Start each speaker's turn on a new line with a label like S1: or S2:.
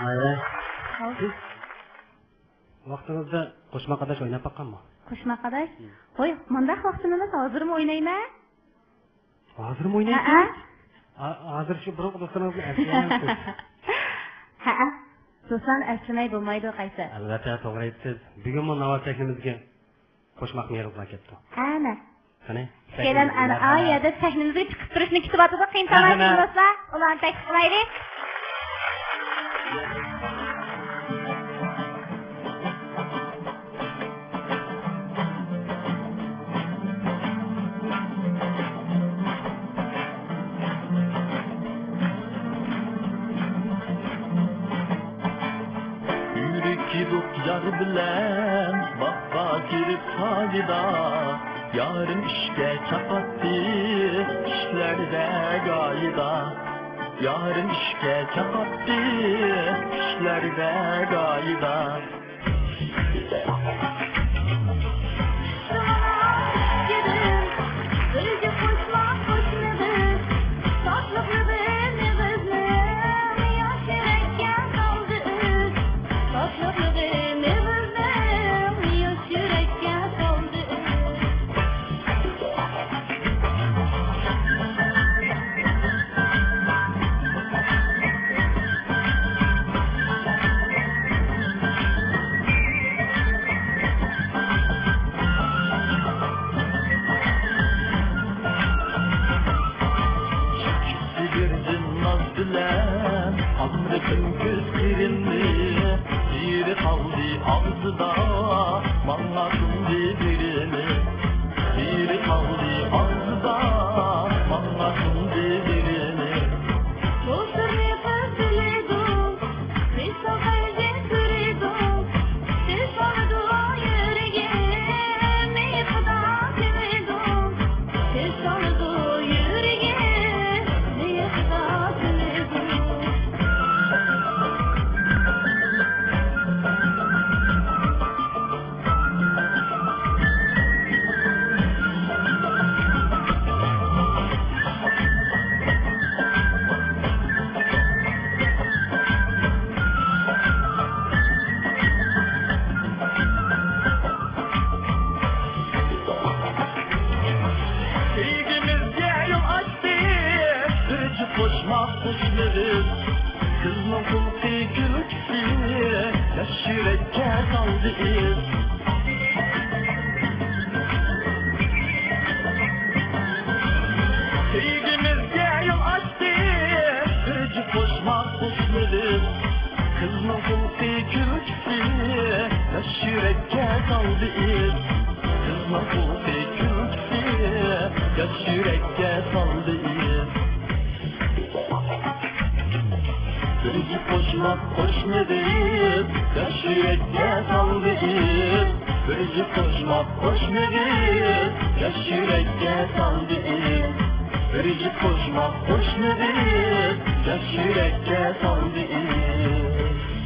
S1: Hayır.
S2: Siz
S1: vaqtinizda qo'shma qadash o'ynab boqqanmi?
S2: Qo'shma qadash? Qo'y, bundaq vaqtimiz hozirmi o'ynayman?
S1: Hozirmi o'ynaysiz? Hozir shu biroq do'stlaringizni aytayapsiz.
S2: Ha. Do'stlar aytmay bo'lmaydi qaysi?
S1: Albatta to'g'ri aytasiz. Bugun bu navbatchiligimizga qo'shmoq mehribon ketdi.
S2: Ana.
S1: Qani?
S2: Keyin ana oyada sahnamizga chiqib turishni kutib o'tirib qiynalmaysiz do'stlar. Ularni taklif qilaylik.
S3: Yar bilen bakka girip halida yarın işke çapattı işlerde gayda yarın işke çapattı işlerde gayda Amrıkın gözlerini biri kaldı ağzıda manlasın birbirini biri kaldı ağzıda manlasın birbirini Kızma kulti gülüksü yaşıreke kaldı iz Sevgimizge yol açtı Kırıcı koşmak kuşları Kızma kulti gülüksü yaşıreke kaldı iz Kızma kulti gülüksü yaşıreke kaldı iz Kırıcı koşmak hoşuna değil, yaş yürekte kaldı iz. Kırıcı koşmak hoşuna değil, yaş yürekte kaldı iz. Kırıcı koşmak hoşuna değil, yaş yürekte kaldı iz.